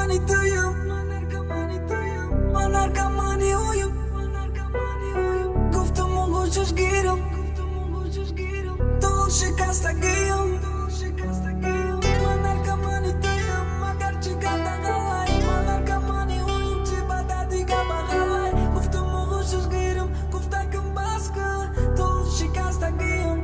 narkomani tuyum, man narkomani uyum. Guftum u gushush girum, dol shikastagiyum. Man narkomani tuyum, agar chigata galay. Man narkomani uyum, chibada diga bagalay. Guftum u gushush girum, guftakim baskı, dol shikastagiyum.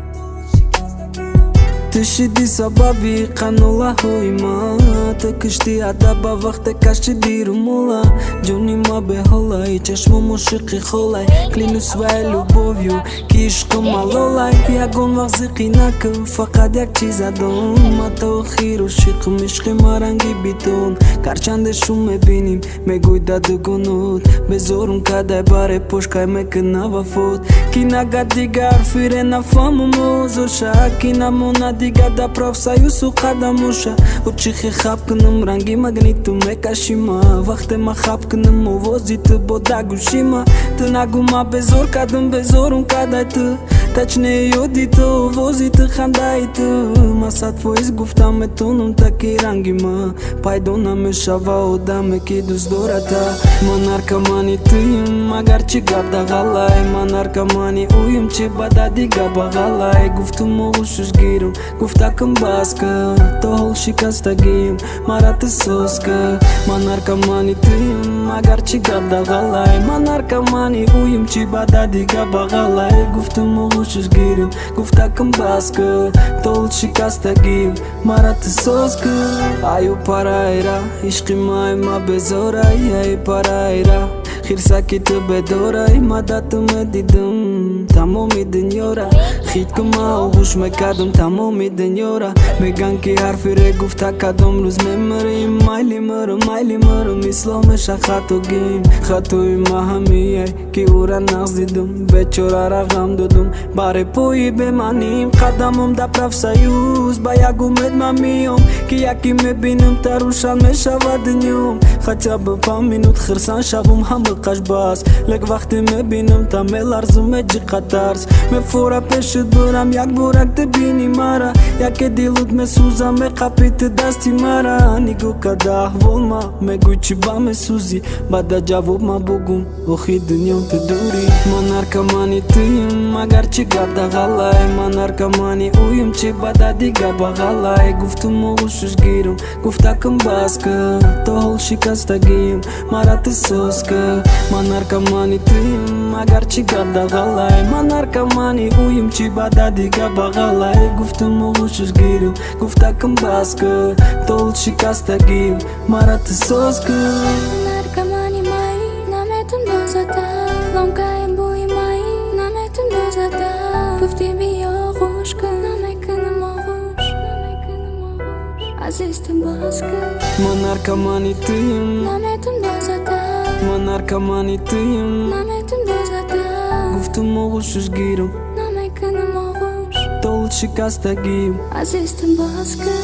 Tishidi sababi qanula hoima Takishti adaba vaqte kashi dirumula Джуни ма бехолай, чашмо мушиqi холай Клину своей любовью, ки ишқи малолай Ягон вақт зиқи накун, фақат як чиз адон Ма та охиру шиқм, ишқи ма ранги битон Гарчанде шум мебиним, мегӯй даду гунут Безорун кадай баре пошкай мекуна вафот Ки нага дигар фире нафаму мозоша Ки намона дигар да профсоюзу қадамуша Учихи хаб кунам ранги магниту мекашима Вақте ма хаб кунам овози ту бода гушима Ту нагу ма безор кадам безорун кадай ту Тачне ёди ту овози ту хандаи ту Ма садфоиз гуфтам метонам таки ранги ма Пайдо намешава одаме ки дӯст дорада Ма наркомани туюм агар чӣ гарда ғалай Ма наркомани уюм чӣ бада дига бағалай Гуфтум оғушуш гирум гуфтакам баска То ҳол шикастагиюм мара ту соска Ма наркомани туюм агар чӣ гарда ғалай Ма наркомани уюм чӣ бада дига бағалай Гуфтум оғушуш гирум гуфтакам баска То ҳол шикастагиюм мара ту соска Аю парайра ишқи май ма безорай Ай парайра хирсаки ту бедорай Ма да ту медидум тамоми дунёра Хит ки ма оғуш мекардам тамоми дунёра Меган ки ҳарфире гуфта кадом рӯз мемирим Майли мирам исло меша хатогим Хатои ма ҳамияй ки ӯра нағз дидум Бечорара ғам додум баре пои беманим Қадамом да профсоюз ба як умед ма миём Ки яки мебинам та рӯшан мешавад дунём Хотя бы па минут хирсан шавум ҳама қашбас Лек вақте мебинам та меларзум эҷиқа тарс Мефора пешут бурам як борак ты бини мара Яке дилут месуза меқапи ты дасти мара Нигоҳ карда аҳвол ма мегӯй чӣ ба месӯзи Баъда ҷавоб ма бугум охи дунём ту дурӣ Ма наркомани туюм агар чӣ гарда ғалай Ма наркомани уюм чӣ бада дига бағалай Гуфтум оғушуш гирум гуфтакам баска То ҳол шикастагиюм мара ту соска Ма наркомани туюм агар чӣ гарда ғалай Ма наркомани уюм чӣ бада дига бағалай Гуфтум оғушуш гирум гуфтакам баска То ҳол шикастагиюм мара ту соска Narkomani mai, nametum dozata Lomkaim bui mai, nametum dozata Gufti biyo g'ushka, namekunum og'ush Aziz tu baska Ма наркомани туюм Nametum dozata Ма наркомани туюм Nametum dozata Гуфтум оғушуш гирум Namekunum og'ush То ҳол шикастагиюм Aziz tu baska